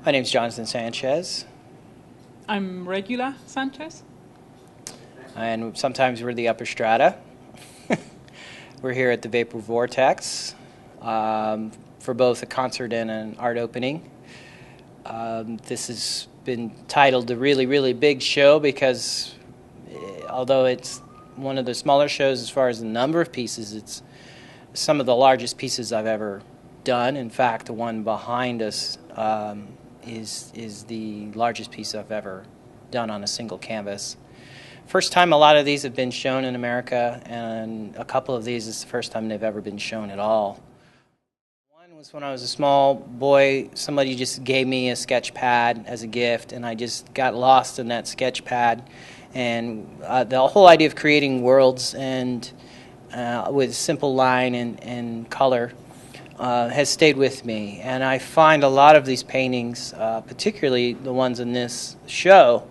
My name's Jonathan Sanchez, I'm Regula Sanchez. and sometimes we're the Upper Strata. We're here at the Vapor Vortex for both a concert and an art opening. This has been titled a really, really big show because although it's one of the smaller shows as far as the number of pieces, it's some of the largest pieces I've ever done. In fact, the one behind us is the largest piece I've ever done on a single canvas. First time a lot of these have been shown in America, and a couple of these is the first time they've ever been shown at all. One was when I was a small boy. Somebody just gave me a sketch pad as a gift, and I just got lost in that sketch pad. And the whole idea of creating worlds and with simple line and color has stayed with me. And I find a lot of these paintings, particularly the ones in this show,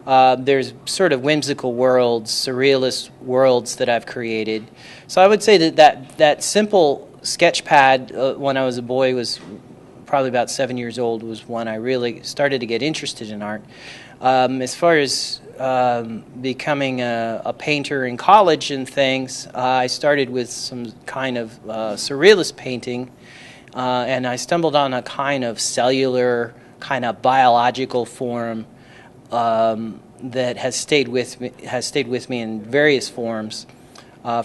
there's sort of whimsical worlds, surrealist worlds that I've created. So I would say that simple sketch pad when I was a boy, was probably about 7 years old, was when I really started to get interested in art. As far as becoming a painter in college and things, I started with some kind of surrealist painting, and I stumbled on a kind of cellular, kind of biological form that has stayed with me in various forms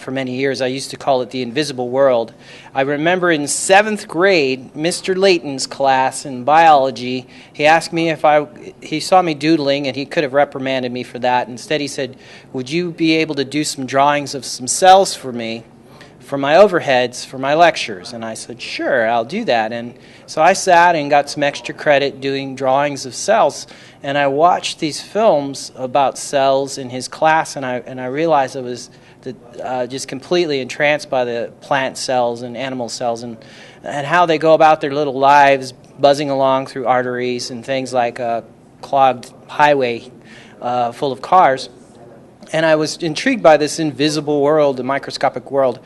for many years. I used to call it the invisible world. I remember in 7th grade, Mr. Layton's class in biology, he asked me he saw me doodling, and he could have reprimanded me for that. Instead, he said, "Would you be able to do some drawings of some cells for me, for my overheads, for my lectures?" And I said, "Sure, I'll do that." And so I sat and got some extra credit doing drawings of cells, and I watched these films about cells in his class, and I realized I was just completely entranced by the plant cells and animal cells and how they go about their little lives, buzzing along through arteries and things like a clogged highway full of cars. And I was intrigued by this invisible world, the microscopic world,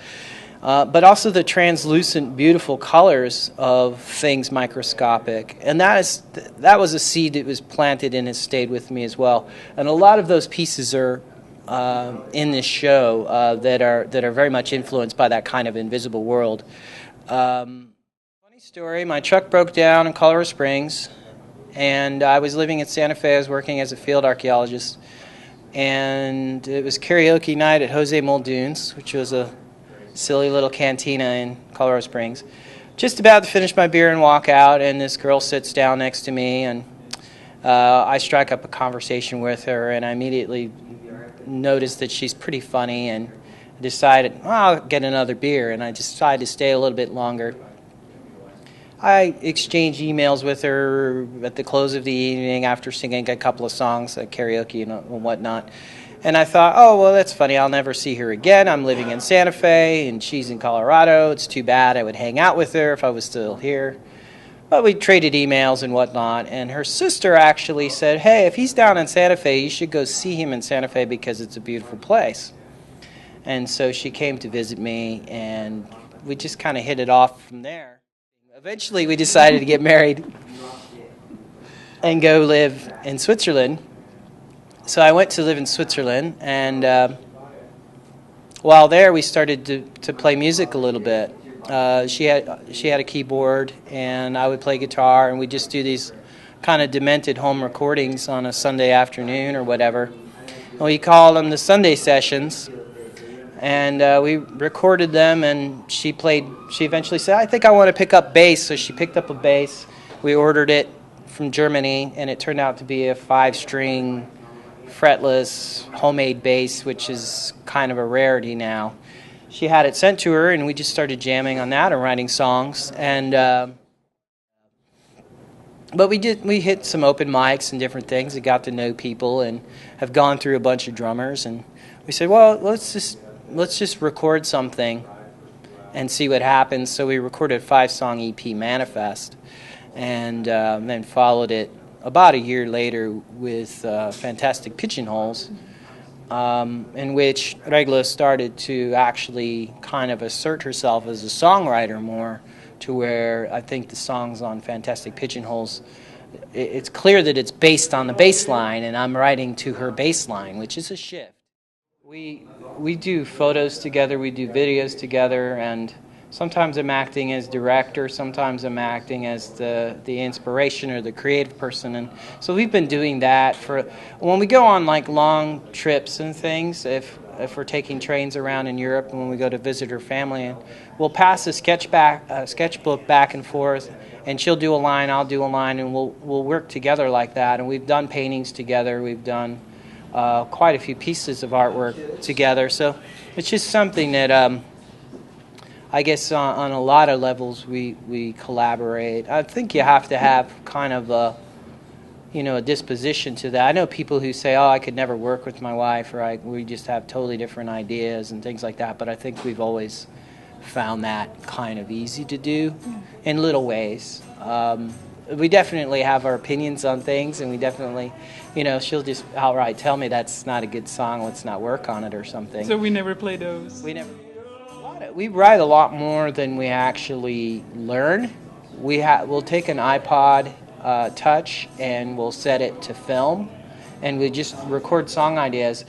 but also the translucent, beautiful colors of things microscopic. And that was a seed that was planted and has stayed with me as well. And a lot of those pieces are in this show that are very much influenced by that kind of invisible world. Funny story, my truck broke down in Colorado Springs, and I was living in Santa Fe. I was working as a field archaeologist, and it was karaoke night at Jose Muldoon's, which was a silly little cantina in Colorado Springs. Just about to finish my beer and walk out, and this girl sits down next to me, and I strike up a conversation with her, and I immediately noticed that she's pretty funny, and decided, well, I'll get another beer, and I decided to stay a little bit longer. I exchanged emails with her at the close of the evening after singing a couple of songs at karaoke and whatnot. And I thought, oh, well, that's funny. I'll never see her again. I'm living in Santa Fe, and she's in Colorado. It's too bad. I would hang out with her if I was still here. But we traded emails and whatnot, and her sister actually said, hey, if he's down in Santa Fe, you should go see him in Santa Fe because it's a beautiful place. And so she came to visit me, and we just kind of hit it off from there. Eventually, we decided to get married and go live in Switzerland. So I went to live in Switzerland, and while there, we started to play music a little bit. She had a keyboard, and I would play guitar, and we'd just do these kind of demented home recordings on a Sunday afternoon or whatever. And we called them the Sunday sessions, and we recorded them, and she eventually said, I think I want to pick up bass, so she picked up a bass. We ordered it from Germany, and it turned out to be a 5-string fretless homemade bass, which is kind of a rarity now. She had it sent to her, and we just started jamming on that and writing songs. And but we hit some open mics and different things and got to know people and have gone through a bunch of drummers. And we said, well, let's just record something and see what happens. So we recorded a 5-song EP, Manifest, and then followed it about a year later with Fantastic Pigeonholes, in which Regula started to actually kind of assert herself as a songwriter more, to where I think the songs on Fantastic Pigeonholes it's clear that it's based on the bass line, and I'm writing to her bass line, which is a shift. We do photos together, we do videos together, and sometimes I'm acting as director, sometimes I'm acting as the inspiration or the creative person. And so we've been doing that for when we go on like long trips and things, if we're taking trains around in Europe and when we go to visit her family, and we'll pass a sketchbook back and forth, and she'll do a line, I'll do a line, and we'll work together like that. And we've done paintings together, we've done quite a few pieces of artwork together. So it's just something that I guess on a lot of levels we collaborate. I think you have to have kind of a disposition to that. I know people who say, "Oh, I could never work with my wife," or we just have totally different ideas and things like that. But I think we've always found that kind of easy to do in little ways. We definitely have our opinions on things, and we definitely, she'll just outright tell me that's not a good song, let's not work on it or something. So we never play those? We write a lot more than we actually learn. We'll take an iPod Touch and we'll set it to film, and we just record song ideas.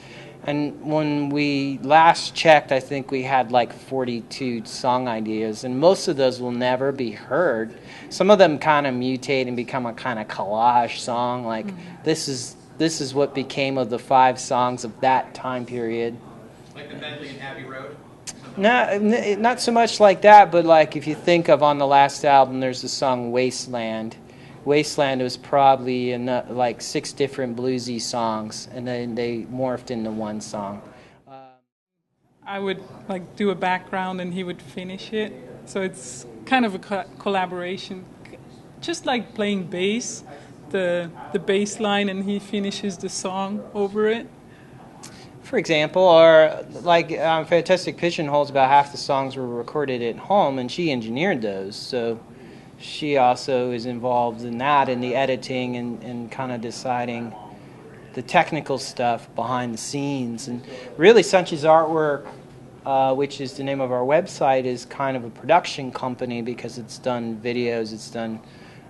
And when we last checked, I think we had like 42 song ideas, and most of those will never be heard. Some of them kind of mutate and become a kind of collage song, like this is what became of the 5 songs of that time period. Like the Bentley and Abbey Road? No, not so much like that, but like if you think of on the last album, there's the song Wasteland. Wasteland was probably in like 6 different bluesy songs, and then they morphed into one song. I would like do a background and he would finish it. So it's kind of a collaboration, just like playing bass, the bass line, and he finishes the song over it. For example, or like Fantastic Pigeonholes, about half the songs were recorded at home, and she engineered those. So she also is involved in that, in the editing and kind of deciding the technical stuff behind the scenes. And really, Sanchez Artwork, which is the name of our website, is kind of a production company because it's done videos, it's done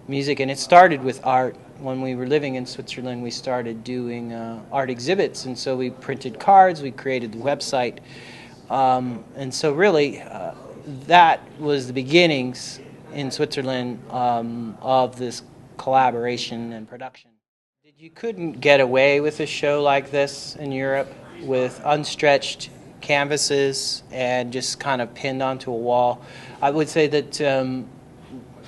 music, and it started with art. When we were living in Switzerland, we started doing art exhibits, and so we printed cards, we created the website, and so really that was the beginnings in Switzerland of this collaboration and production. You couldn't get away with a show like this in Europe with unstretched canvases and just kind of pinned onto a wall. I would say that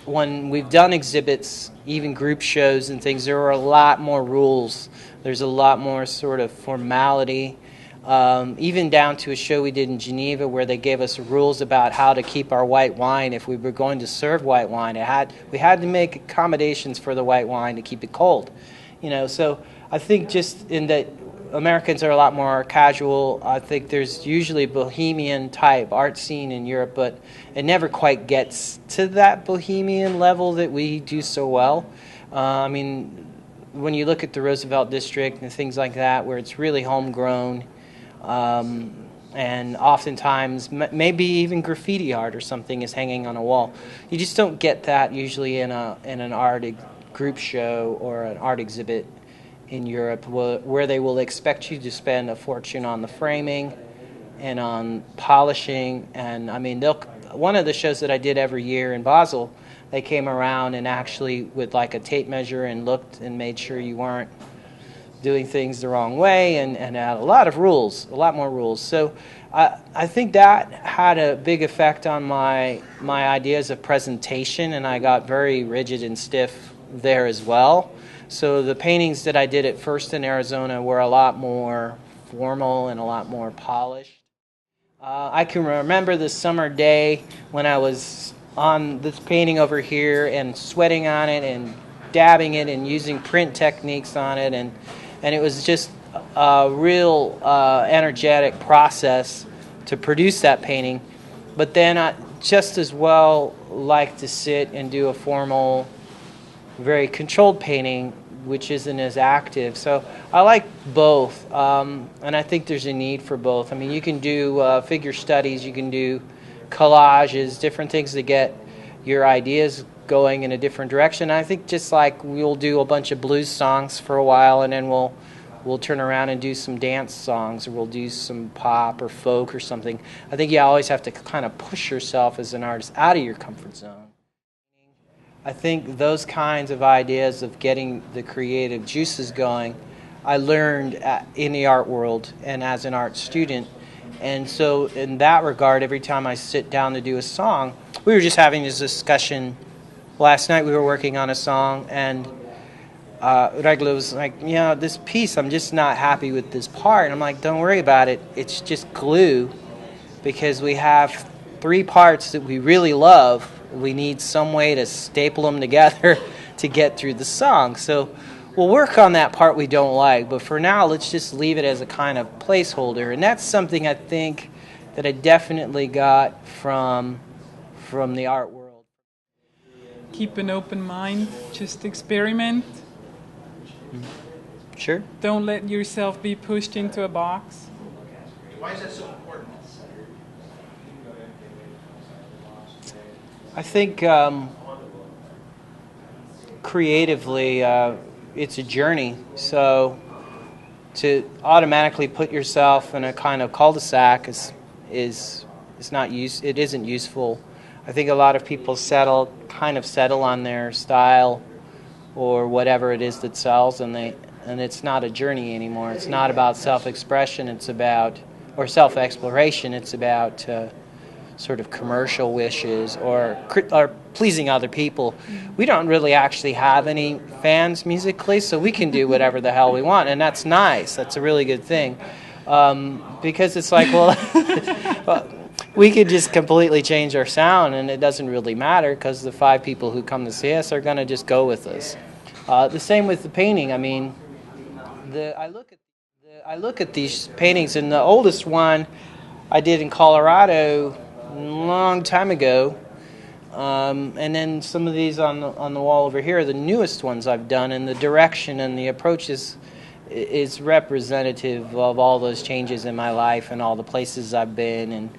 when we've done exhibits, even group shows and things, there are a lot more rules. There's a lot more sort of formality. Even down to a show we did in Geneva where they gave us rules about how to keep our white wine. If we were going to serve white wine, we had to make accommodations for the white wine to keep it cold. So I think just in that Americans are a lot more casual. I think there's usually a bohemian type art scene in Europe, but it never quite gets to that bohemian level that we do so well. I mean, when you look at the Roosevelt District and things like that, where it's really homegrown, and oftentimes maybe even graffiti art or something is hanging on a wall. You just don't get that usually in an art group show or an art exhibit in Europe, where they will expect you to spend a fortune on the framing and on polishing. And I mean, one of the shows that I did every year in Basel, they came around and actually with like a tape measure and looked and made sure you weren't doing things the wrong way, and had a lot of rules, a lot more rules. So I think that had a big effect on my ideas of presentation, and I got very rigid and stiff there as well. So the paintings that I did at first in Arizona were a lot more formal and a lot more polished. I can remember the summer day when I was on this painting over here and sweating on it and dabbing it and using print techniques on it, and it was just a real energetic process to produce that painting. But then I just as well like to sit and do a formal, very controlled painting, which isn't as active. So I like both, and I think there's a need for both. I mean, you can do figure studies, you can do collages, different things to get your ideas going in a different direction. I think just like we'll do a bunch of blues songs for a while, and then we'll turn around and do some dance songs, or we'll do some pop or folk or something. I think you always have to kind of push yourself as an artist out of your comfort zone. I think those kinds of ideas of getting the creative juices going, I learned in the art world and as an art student. And so in that regard, every time I sit down to do a song, we were just having this discussion last night. We were working on a song, and Regula was like, this piece, I'm just not happy with this part. And I'm like, don't worry about it. It's just glue, because we have 3 parts that we really love. We need some way to staple them together to get through the song. So we'll work on that part we don't like, but for now, let's just leave it as a kind of placeholder. And that's something I think that I definitely got from the art world. Keep an open mind, just experiment. Sure. Don't let yourself be pushed into a box. Why is that so important? I think creatively, it's a journey. So to automatically put yourself in a kind of cul-de-sac is not it isn't useful. I think a lot of people settle on their style or whatever it is that sells, and it's not a journey anymore. It's not about self-expression. It's about, or self-exploration. It's about sort of commercial wishes or pleasing other people. We don't really actually have any fans musically, so we can do whatever the hell we want, and that's nice. That's a really good thing, because it's like, well, we could just completely change our sound, and it doesn't really matter, because the 5 people who come to see us are going to just go with us. The same with the painting. I mean, I look at these paintings, and the oldest one I did in Colorado a long time ago, and then some of these on the wall over here are the newest ones I've done, and the direction and the approach is representative of all those changes in my life and all the places I've been, and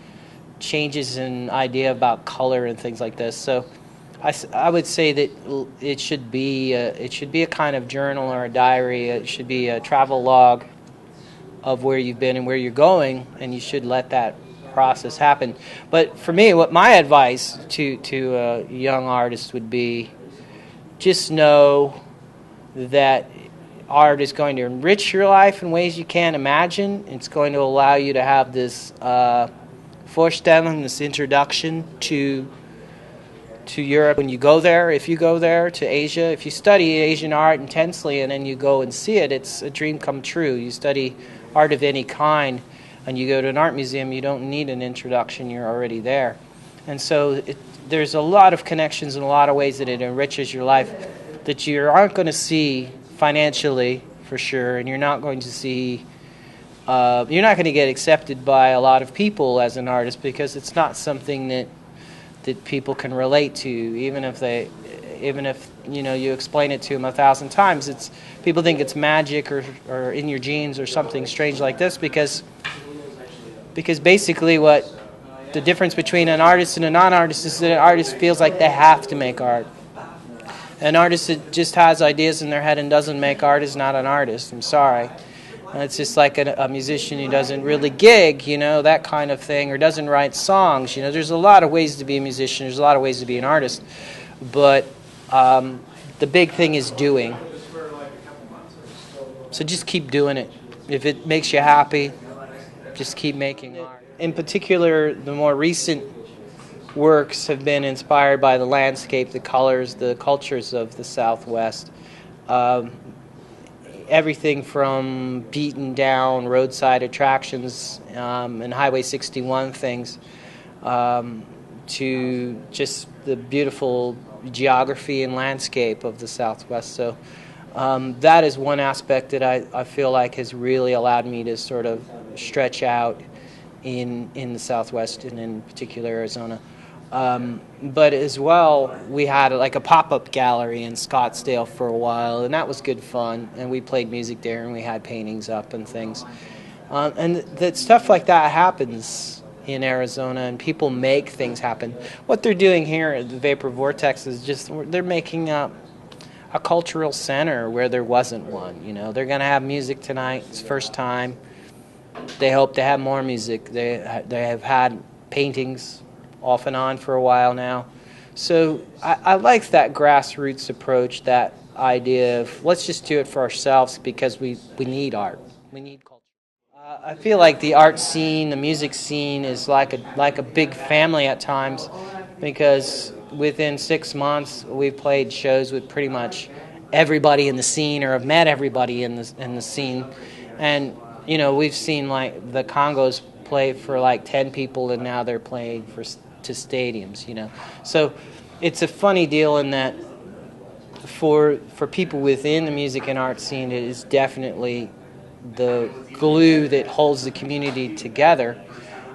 changes in idea about color and things like this. So I would say that it should be a kind of journal or a diary. It should be a travel log of where you've been and where you're going, and you should let that process happen. But for me, what my advice to a young artist would be, just know that art is going to enrich your life in ways you can't imagine. It's going to allow you to have this Vorstellung, this introduction to Europe when you go there. If you go there, to Asia, if you study Asian art intensely and then you go and see it, it's a dream come true. You study art of any kind and you go to an art museum, you don't need an introduction, you're already there. And so there's a lot of connections in a lot of ways that it enriches your life that you aren't going to see financially, for sure, and you're not going to see, you're not going to get accepted by a lot of people as an artist, because it's not something that people can relate to, even if you explain it to them 1,000 times. It's people think it's magic or in your genes or something strange like this, because basically what the difference between an artist and a non-artist is that an artist feels like they have to make art. An artist that just has ideas in their head and doesn't make art is not an artist. I'm sorry. It's just like a musician who doesn't really gig, that kind of thing, or doesn't write songs. There's a lot of ways to be a musician. There's a lot of ways to be an artist. But the big thing is doing. So just keep doing it. If it makes you happy, just keep making art. In particular, the more recent works have been inspired by the landscape, the colors, the cultures of the Southwest. Everything from beaten down roadside attractions and Highway 61 things to just the beautiful geography and landscape of the Southwest. So that is one aspect that I feel like has really allowed me to sort of stretch out in the Southwest, and in particular Arizona. But as well, we had like a pop-up gallery in Scottsdale for a while, and that was good fun, and we played music there, and we had paintings up and things. And that stuff like that happens in Arizona, and people make things happen. What they're doing here at the Vapor Vortex is just they're making a cultural center where there wasn't one. You know, they're going to have music tonight. It's first time. They hope to have more music. They have had paintings off and on for a while now. So I like that grassroots approach, that idea of let's just do it for ourselves because we need art. We need culture. I feel like the art scene, the music scene is like a big family at times, because within 6 months we've played shows with pretty much everybody in the scene, or have met everybody in the scene. And you know, we've seen like the Congos play for like 10 people, and now they're playing to stadiums, you know. So it's a funny deal in that for people within the music and art scene, it is definitely the glue that holds the community together.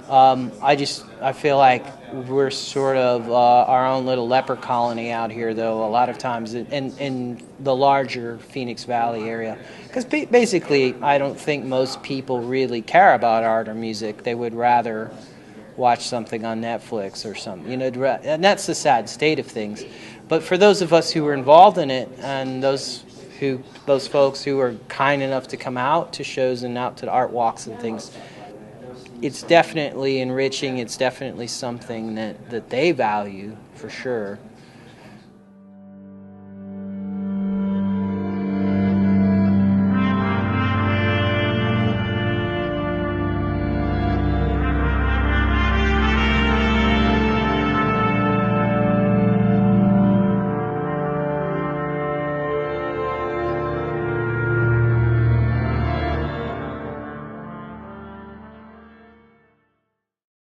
I feel like we're sort of our own little leper colony out here, though, a lot of times in the larger Phoenix Valley area. Because basically, I don't think most people really care about art or music. They would rather watch something on Netflix or something, you know, and that's the sad state of things. But for those of us who were involved in it, and those folks who are kind enough to come out to shows and out to the art walks and things, it's definitely enriching. It's definitely something that they value for sure.